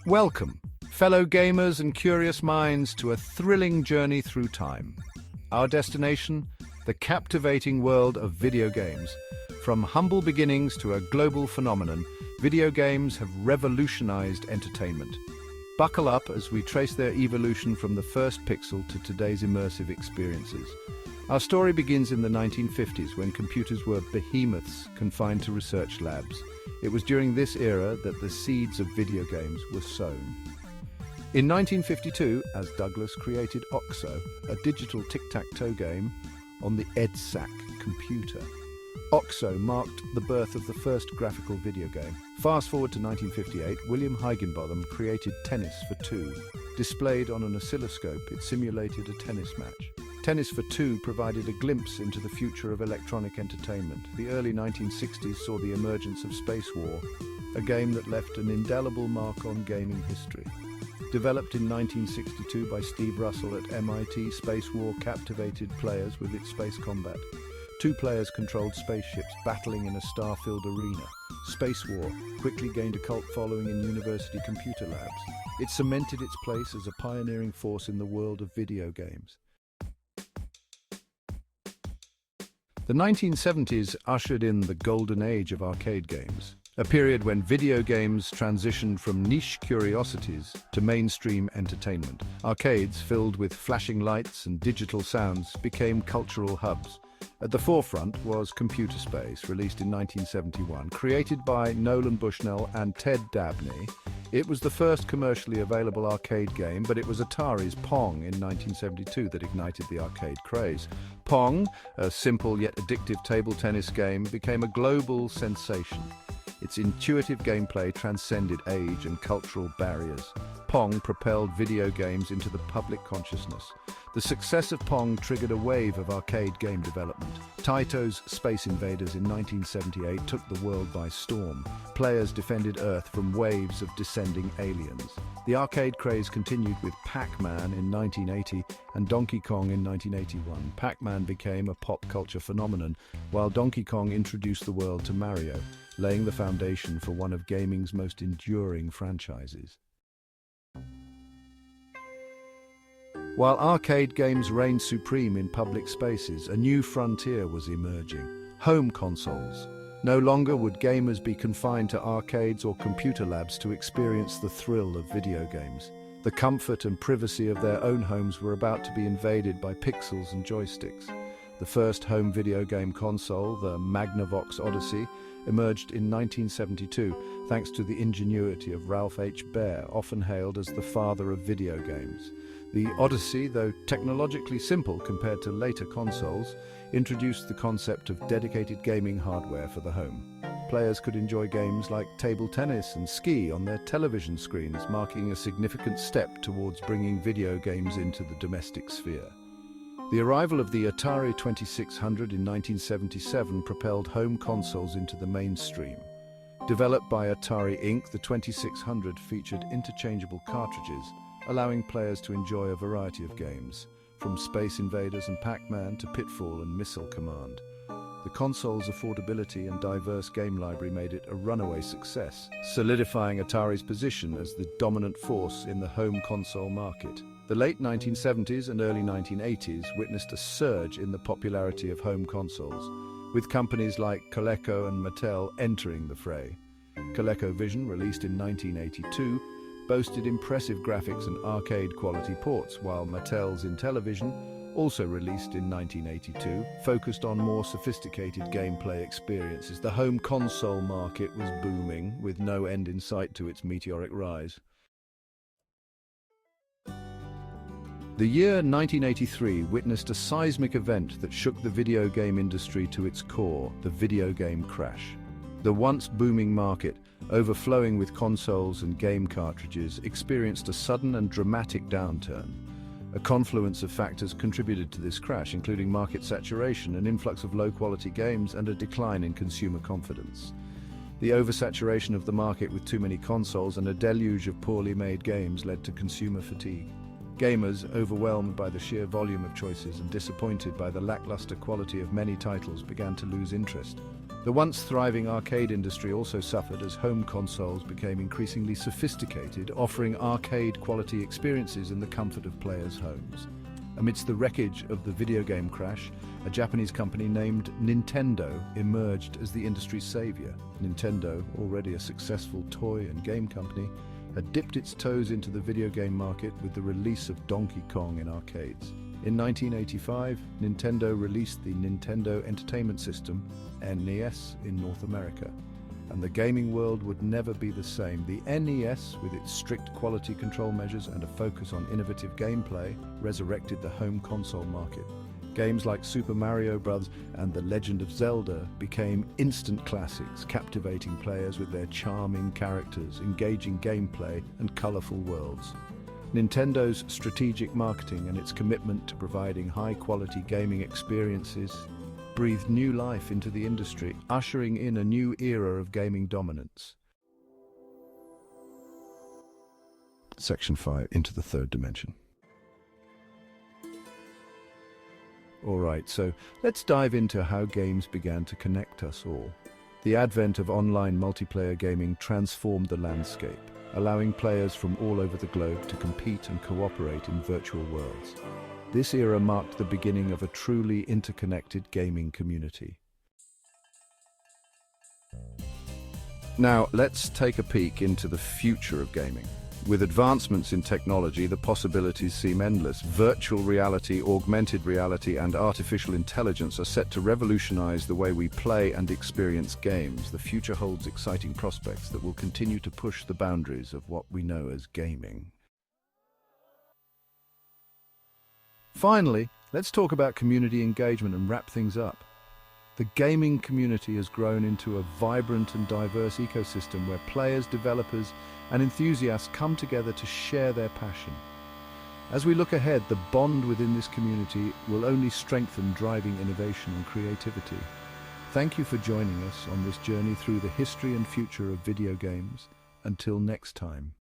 Welcome, fellow gamers and curious minds, to a thrilling journey through time. Our destination, the captivating world of video games. From humble beginnings to a global phenomenon, video games have revolutionized entertainment. Buckle up as we trace their evolution from the first pixel to today's immersive experiences. Our story begins in the 1950s when computers were behemoths confined to research labs. It was during this era that the seeds of video games were sown. In 1952, as Douglas created OXO, a digital tic-tac-toe game on the EDSAC computer. OXO marked the birth of the first graphical video game. Fast forward to 1958, William Higginbotham created Tennis for Two. Displayed on an oscilloscope, it simulated a tennis match. Tennis for Two provided a glimpse into the future of electronic entertainment. The early 1960s saw the emergence of Space War, a game that left an indelible mark on gaming history. Developed in 1962 by Steve Russell at MIT, Space War captivated players with its space combat. Two players controlled spaceships battling in a star-filled arena. Space War quickly gained a cult following in university computer labs. It cemented its place as a pioneering force in the world of video games. The 1970s ushered in the golden age of arcade games, a period when video games transitioned from niche curiosities to mainstream entertainment. Arcades, filled with flashing lights and digital sounds, became cultural hubs. At the forefront was Computer Space, released in 1971. Created by Nolan Bushnell and Ted Dabney, it was the first commercially available arcade game, but it was Atari's Pong in 1972 that ignited the arcade craze. Pong, a simple yet addictive table tennis game, became a global sensation. Its intuitive gameplay transcended age and cultural barriers. Pong propelled video games into the public consciousness. The success of Pong triggered a wave of arcade game development. Taito's Space Invaders in 1978 took the world by storm. Players defended Earth from waves of descending aliens. The arcade craze continued with Pac-Man in 1980 and Donkey Kong in 1981. Pac-Man became a pop culture phenomenon, while Donkey Kong introduced the world to Mario, laying the foundation for one of gaming's most enduring franchises. While arcade games reigned supreme in public spaces, a new frontier was emerging: home consoles. No longer would gamers be confined to arcades or computer labs to experience the thrill of video games. The comfort and privacy of their own homes were about to be invaded by pixels and joysticks. The first home video game console, the Magnavox Odyssey, emerged in 1972 thanks to the ingenuity of Ralph H. Baer, often hailed as the father of video games. The Odyssey, though technologically simple compared to later consoles, introduced the concept of dedicated gaming hardware for the home. Players could enjoy games like table tennis and ski on their television screens, marking a significant step towards bringing video games into the domestic sphere. The arrival of the Atari 2600 in 1977 propelled home consoles into the mainstream. Developed by Atari Inc., the 2600 featured interchangeable cartridges, allowing players to enjoy a variety of games, from Space Invaders and Pac-Man to Pitfall and Missile Command. The console's affordability and diverse game library made it a runaway success, solidifying Atari's position as the dominant force in the home console market. The late 1970s and early 1980s witnessed a surge in the popularity of home consoles, with companies like Coleco and Mattel entering the fray. ColecoVision, released in 1982, boasted impressive graphics and arcade-quality ports, while Mattel's Intellivision, also released in 1982, focused on more sophisticated gameplay experiences. The home console market was booming, with no end in sight to its meteoric rise. The year 1983 witnessed a seismic event that shook the video game industry to its core: the video game crash. The once booming market, overflowing with consoles and game cartridges, experienced a sudden and dramatic downturn. A confluence of factors contributed to this crash, including market saturation, an influx of low-quality games, and a decline in consumer confidence. The oversaturation of the market with too many consoles and a deluge of poorly made games led to consumer fatigue. Gamers, overwhelmed by the sheer volume of choices and disappointed by the lackluster quality of many titles, began to lose interest. The once thriving arcade industry also suffered as home consoles became increasingly sophisticated, offering arcade-quality experiences in the comfort of players' homes. Amidst the wreckage of the video game crash, a Japanese company named Nintendo emerged as the industry's savior. Nintendo, already a successful toy and game company, had dipped its toes into the video game market with the release of Donkey Kong in arcades. In 1985, Nintendo released the Nintendo Entertainment System, NES, in North America, and the gaming world would never be the same. The NES, with its strict quality control measures and a focus on innovative gameplay, resurrected the home console market. Games like Super Mario Bros. And The Legend of Zelda became instant classics, captivating players with their charming characters, engaging gameplay, and colorful worlds. Nintendo's strategic marketing and its commitment to providing high-quality gaming experiences breathed new life into the industry, ushering in a new era of gaming dominance. Section 5, Into the Third Dimension. Alright, so let's dive into how games began to connect us all. The advent of online multiplayer gaming transformed the landscape, allowing players from all over the globe to compete and cooperate in virtual worlds. This era marked the beginning of a truly interconnected gaming community. Now, let's take a peek into the future of gaming. With advancements in technology, the possibilities seem endless. Virtual reality, augmented reality, and artificial intelligence are set to revolutionize the way we play and experience games. The future holds exciting prospects that will continue to push the boundaries of what we know as gaming. Finally, let's talk about community engagement and wrap things up. The gaming community has grown into a vibrant and diverse ecosystem where players, developers, and enthusiasts come together to share their passion. As we look ahead, the bond within this community will only strengthen, driving innovation and creativity. Thank you for joining us on this journey through the history and future of video games. Until next time.